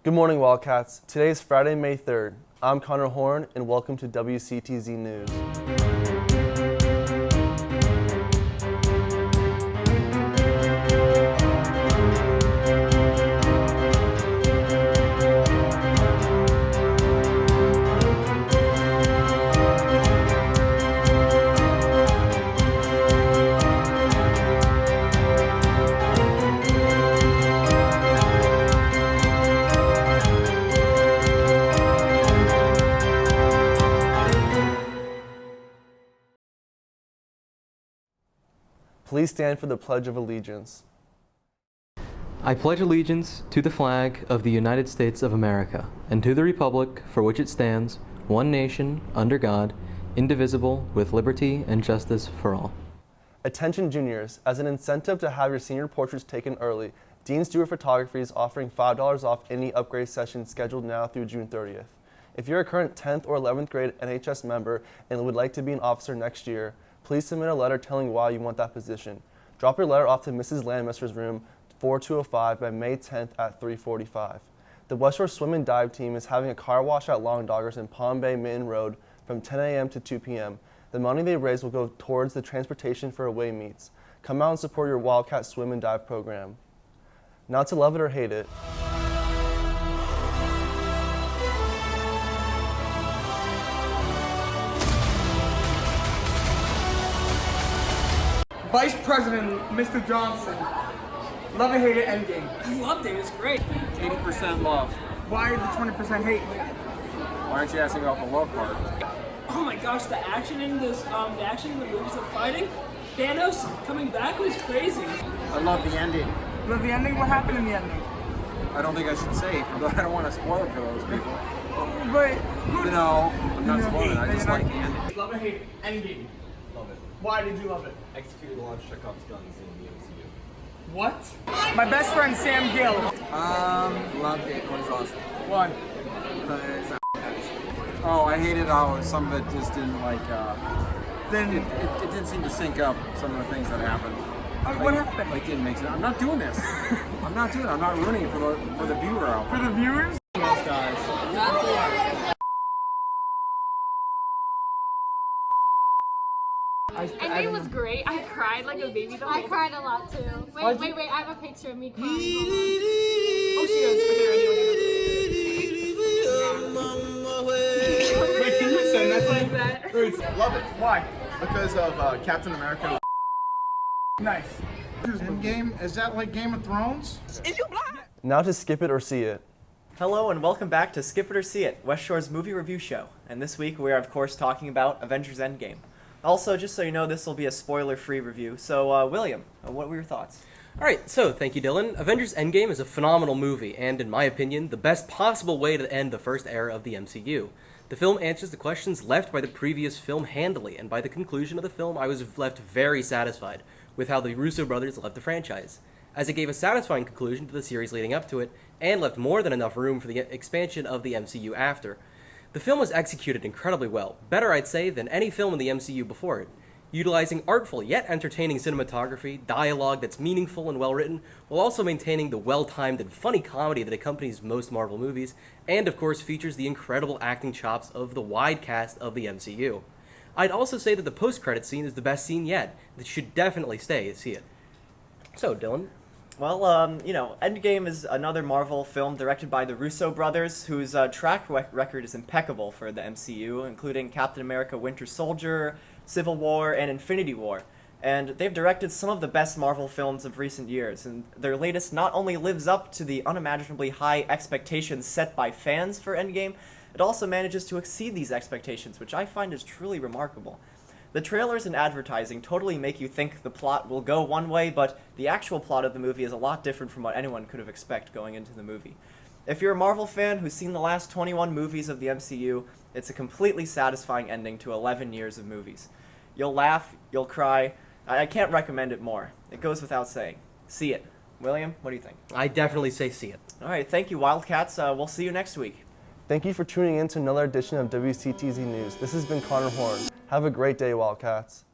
Good morning, Wildcats. Today is Friday, May 3rd. I'm Connor Horn, and welcome to WCTZ News. Please stand for the Pledge of Allegiance. I pledge allegiance to the flag of the United States of America, and to the republic for which it stands, one nation, under God, indivisible, with liberty and justice for all. Attention juniors, as an incentive to have your senior portraits taken early, Dean Stewart Photography is offering $5 off any upgrade session scheduled now through June 30th. If you're a current 10th or 11th grade NHS member and would like to be an officer next year, please submit a letter telling why you want that position. Drop your letter off to Mrs. Landmaster's room 4205 by May 10th at 3:45. The West Shore Swim and Dive team is having a car wash at Long Doggers in Palm Bay Mitten Road from 10 a.m. to 2 p.m. The money they raise will go towards the transportation for away meets. Come out and support your Wildcat Swim and Dive program. Not to love it or hate it. Vice President, Mr. Johnson. Love and hate it, Endgame. I loved it, it's great. 80% love. Why the 20% hate? Why aren't you asking about the love part? Oh my gosh, the action in this, the action in the movies of fighting, Thanos coming back was crazy. I love the ending. Love the ending? What happened in the ending? I don't think I should say it, but I don't want to spoil it for those people. But No, I'm not spoiling it. I just like the ending. Love and hate it, Endgame. Love it. Why did you love it? Executed a lot of Chekhov's guns in the MCU. What? My best friend Sam Gill. Loved it. It was awesome. Why? Because oh, I hated how some of it just didn't like. It didn't seem to sync up some of the things that happened. What happened? Like didn't make sense. I'm not doing this. I'm not doing it. I'm not ruining it for the viewer out For there. the viewers? Ending was great. I cried like a baby the whole time. I cried a lot too. Wait, I have a picture of me crying. Hold on. Oh, she does. Okay, Wait, can you send that like that? Love it. Why? Because of Captain America. Nice. Endgame, is that like Game of Thrones? Now to skip it or see it. Hello and welcome back to Skip It or See It, West Shore's movie review show. And this week we are of course talking about Avengers Endgame. Also, just so you know, this will be a spoiler-free review. So, William, what were your thoughts? Alright, so thank you, Dylan. Avengers Endgame is a phenomenal movie, and in my opinion, the best possible way to end the first era of the MCU. The film answers the questions left by the previous film handily, and by the conclusion of the film, I was left very satisfied with how the Russo brothers left the franchise, as it gave a satisfying conclusion to the series leading up to it, and left more than enough room for the expansion of the MCU after. The film was executed incredibly well, better I'd say than any film in the MCU before it, utilizing artful yet entertaining cinematography, dialogue that's meaningful and well-written, while also maintaining the well-timed and funny comedy that accompanies most Marvel movies, and of course features the incredible acting chops of the wide cast of the MCU. I'd also say that the post-credits scene is the best scene yet. That should definitely stay to see it. So, Dylan? Well, Endgame is another Marvel film directed by the Russo brothers, whose track record is impeccable for the MCU, including Captain America Winter Soldier, Civil War, and Infinity War. And they've directed some of the best Marvel films of recent years, and their latest not only lives up to the unimaginably high expectations set by fans for Endgame, it also manages to exceed these expectations, which I find is truly remarkable. The trailers and advertising totally make you think the plot will go one way, but the actual plot of the movie is a lot different from what anyone could have expected going into the movie. If you're a Marvel fan who's seen the last 21 movies of the MCU, it's a completely satisfying ending to 11 years of movies. You'll laugh, you'll cry. I can't recommend it more. It goes without saying. See it. William, what do you think? I definitely say see it. Alright, thank you, Wildcats. We'll see you next week. Thank you for tuning in to another edition of WCTZ News. This has been Connor Horn. Have a great day, Wildcats.